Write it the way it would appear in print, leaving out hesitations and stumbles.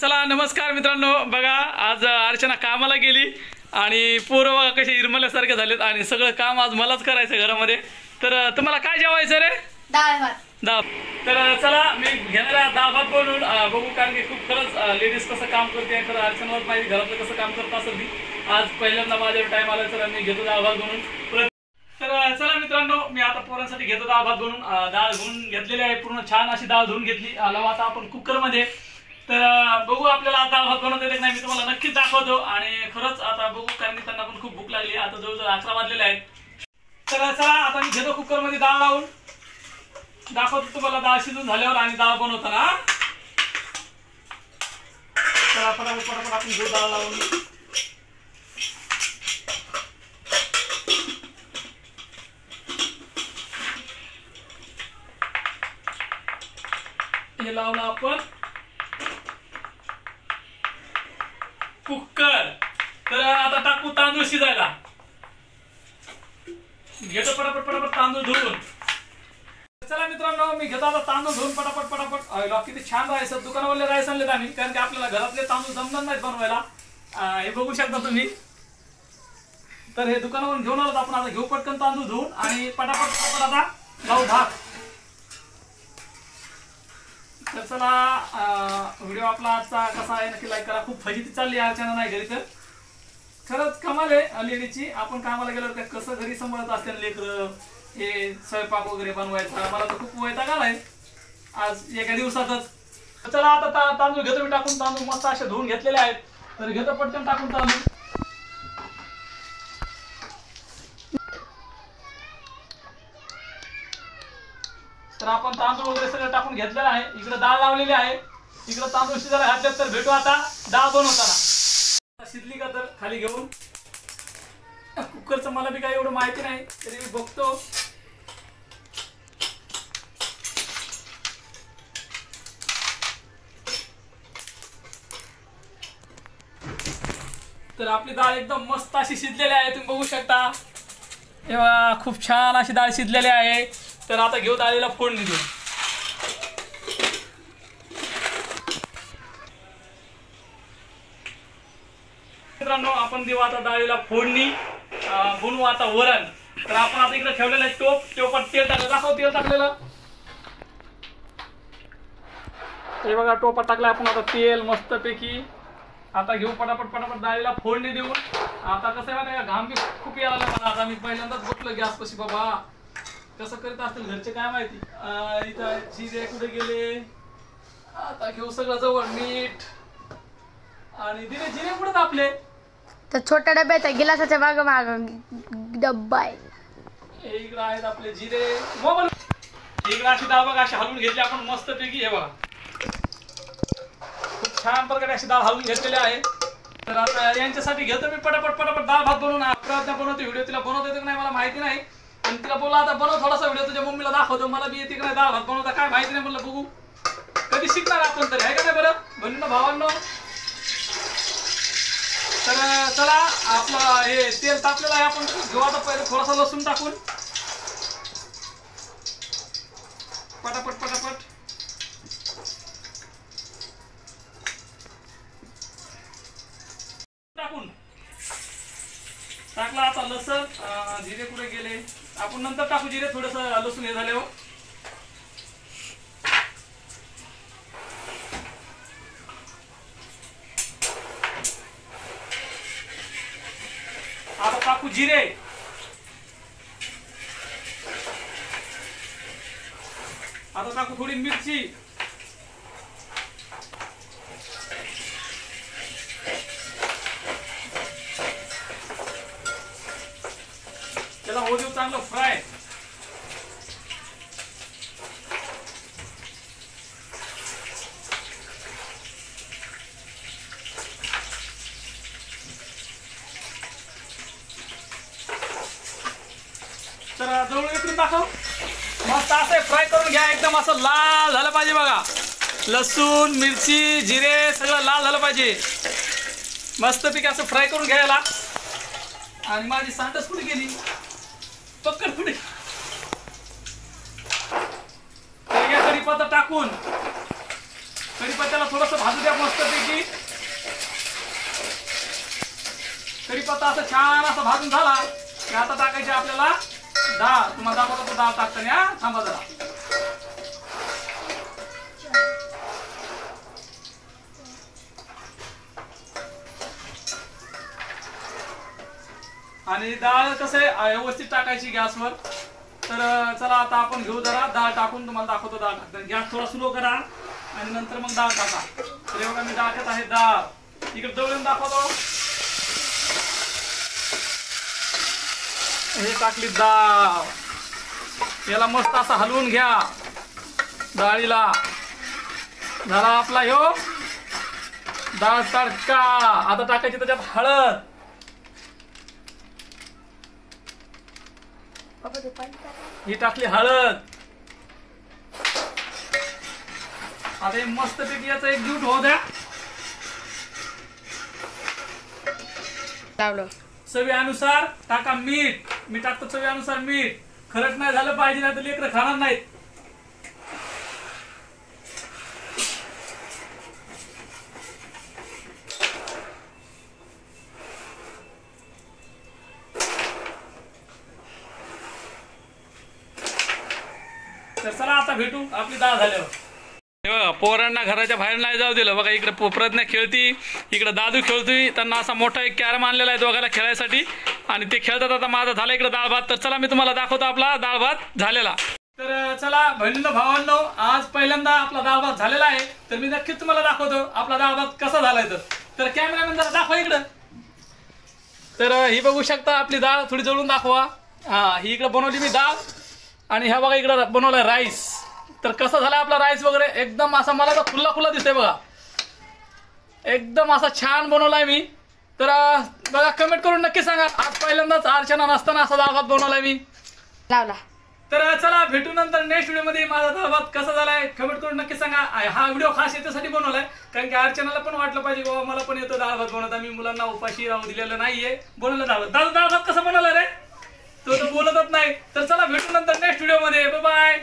चला नमस्कार मित्रांनो, बघा आज अर्चना कामाला गेली आणि पोरं बघा कसे इरमल्यासारखे झालेत आणि सगळं काम आज मलाच करायचं घरामध्ये। तर तुम्हाला काय जेवायचं रे? डाळ भात। तर चला मी घेणार डाळ भात बनवून बघू, कारण की खूप खरंच लेडीज कसं काम करते तर अर्चनावर माहिती घरातलं कसं काम करत असेल ती। आज पहिल्यांदा माझ्या टाइम आला, चला मी घेतो डाळ भात बनवून। तर चला मित्रांनो, मी आता पोरांसाठी घेतो डाळ भात बनवून। डाळ धुवून घेतलेली आहे, पूर्ण छान अशी डाळ धुवून घेतली। आला आता आपण कुकर मध्ये, तर बघू आपल्याला आता भात बनवता येते नाही, मी तुम्हाला नक्कीच दाखवतो। आणि खरंच आता बघू, कारण की त्यांना पण खूप भूक लागली, आता जवळजवळ 11 वाजलेले आहेत। तर चला आता मी घेतो कुकर मध्ये डाळ लावून, दाखवतो तुम्हाला डाळ शिजून झाल्यावर आणि डाळ बनवताना। चला फटाफट आपण घेऊ डाळ लावून। हे लावलं आपण कुकर। तर आता टाकू तांदूळ शिजायला, घेतो पटापट तांदूळ धुवून। चला मित्रांनो, मी घेतो आता तांदूळ धुवून पटापट। किती छान राईस, दुकानावरले राईस आणलेत आम्ही, कारण की आपल्याला घरातले तांदूळ जमणार नाहीत बनवायला। हे बघू शकता तुम्ही, तर हे दुकानावरून घेऊन आलो आपण। आता घेऊ पटकन तांदूळ धुवून आणि पटापट आता लावू भात। तर चला व्हिडिओ आपला आजचा कसा आहे नक्की लाईक करा। खूप फजिती चालली आहे अर्चना नाही घरी, तर खरंच कमाल आहे लेडीची। आपण कामाला गेलो तर कसं घरी सांभाळत असते लेकरं, हे स्वयंपाक वगैरे बनवायचा, मला तर खूप वैताग आलाय आज एका दिवसातच। चला आता तांदूळ घेतो मी टाकून। तांदूळ मस्त असे धुवून घेतलेले आहेत, तर घेतो पटकन टाकून तांदूळ। तर आपण तांदूळ वगैरे सगळं टाकून घेतलेलं आहे। इकडे डाळ लावलेली आहे, इकडे तांदूळ शिजायला घातल्यात। तर भेटू आता डाळ बनवताना। शिजली का तर खाली घेऊन, कुकरचं मला बी काही एवढं माहिती नाही, तरी मी बघतो। तर आपली डाळ एकदम मस्त अशी शिजलेली आहे, तुम्ही बघू शकता। तेव्हा खूप छान अशी डाळ शिजलेली आहे। तर आता घेऊ डाळीला फोडणी देऊ। मित्रांनो, आपण देऊ आता डाळीला फोडणी, बनवू आता वरण। तर आपण आता इकडे ठेवलेलं आहे टोपात तेल टाकलं, दाखव तेल टाकलेलं। हे बघा टोपात टाकलं आपण आता तेल मस्तपैकी। आता घेऊ पटापट डाळीला फोडणी देऊन। आता कसं आहे माहिती, घाम बी खूप यायला लागला मला। आता मी पहिल्यांदाच बसलो गॅस पाशी, बाबा कसं करीत असतील घरचे काय माहिती। इथं जिरे कुठे गेले, आता घेऊ सगळं जवळ, मीठ आणि जिरे कुठे तापले, तर छोट्या डब्यात गिलासाच्या माग डब्बा आहे। इकडे आहेत आपले जिरे, मोबाईल इकडे अशी डाळ बघा अशी हलवून घेतली आपण मस्तपैकी। हे बघा खूप छान प्रकारे अशी डाळ हलवून घेतलेली आहे। तर आता यांच्यासाठी घेतो मी पटापट डाळ भात बनवून। प्रयत्न बनवतो, व्हिडिओ तिला बनवता येतो की नाही मला माहिती नाही, पण तिला बोला आता बनव थोडासा व्हिडिओ, तुझ्या मम्मीला दाखवतो। मला बी येते की नाही डाळ भात बनवता काय माहिती नाही, म्हणलं बघू कधी शिकणार आपण तरी, आहे का नाही बरं बहिणींनो भावांनो। तर चला आपलं हे तेल तापलेलं आहे, आपण घेऊ आता पहिले थोडासा लसूण टाकून पटापट टाकून टाकला। आता लसूण, जिरे कुठे गेले, आपण नंतर टाकू जिरे, थोडस लसूण हे झाल्यावर। आता टाकू जिरे, आता टाकू थोडी मिरची, त्याला होऊ देऊ चांगलं फ्राय। तर जवळ येऊन दाखव, मस्त असं फ्राय करून घ्या, एकदम असं लाल झालं पाहिजे बघा। लसूण मिरची जिरे सगळं लाल झालं पाहिजे, मस्तपैकी असं फ्राय करून घ्यायला। आणि माझी सांडस कुठे गेली, पक्कड कुठे, कढीपत्ता टाकून कढीपत्त्याला थोडंसं भाजू द्या मस्तपैकी. कढीपत्ता असं छान असं भाजून झाला की आता टाकायची आपल्याला डाळ. तुम्हाला दाखवतो डाळ टाकताना. थांबा जरा. आणि डाळ कसं आहे व्यवस्थित टाकायची गॅसवर. तर चला आता आपण घेऊ जरा डाळ टाकून तुम्हाला दाखवतो डाळ टाकताना. गॅस थोडा स्लो करा आणि नंतर मग डाळ टाका. तर एवढा मी टाकत आहे डाळ. इकडे दळून दाखवतो. हे टाकली डाळ. याला मस्त असं हलवून घ्या डाळीला. झाला आपला ह्यो डाळ तडका. आता टाकायची त्याच्यात हळद. ही टाकली हळद. आता हे मस्तपैकी याचा एक जीव होऊ द्या. लावलं. चवीनुसार टाका मीठ. मी टाकतो चवीनुसार मीठ. खरंच नाही झालं पाहिजे नाही तर लेकरं खाणार नाहीत. तर चला आता भेटू आपली डाळ झाल्यावर. पोरांना घराच्या बाहेर नाही जाऊ दिलं बघा. इकडे प्रज्ञा खेळती, इकडे दादू खेळतोय. त्यांना असा मोठा एक कॅरम आणलेला आहे दोघांना खेळायसाठी आणि ते खेळतात. आता माझा झाला इकडे डाळ भात. तर चला मी तुम्हाला दाखवतो आपला डाळ भात झालेला. तर चला बहिणींनो भावांनो, आज पहिल्यांदा आपला डाळ भात झालेला आहे. तर मी नक्कीच तुम्हाला दाखवतो आपला डाळ भात कसा झालाय. तर कॅमेरामॅन जरा दाखवा इकडं. तर ही बघू शकता आपली डाळ. थोडी जवळून दाखवा. हा, ही इकडे बनवली मी डाळ आणि ह्या बघा इकडे बनवलाय राईस. तर कसा झाला आपला राईस वगैरे एकदम असा मला तर खुल्ला खुल्ला दिसतोय बघा. एकदम असा छान बनवलाय मी. तर बघा कमेंट करून नक्की सांगा. आज पहिल्यांदाच अर्चना नसताना असा डाळ भात बनवलाय मी. लावला. तर चला भेटू नंतर नेक्स्ट व्हिडिओमध्ये. माझा डाळ भात कसा झालाय कमेंट करून नक्की सांगा. हा व्हिडिओ खास याच्यासाठी बनवलाय कारण की अर्चनाला पण वाटलं पाहिजे बाबा मला पण येतो डाळ भात बनवता. मी मुलांना उपाशी राहू दिलेलं नाहीये. बनवलं डाळ भात कसा बनवला रे. तो बोलतच नाही. तर चला भेटू नंतर नेक्स्ट व्हिडिओमध्ये. Bye bye.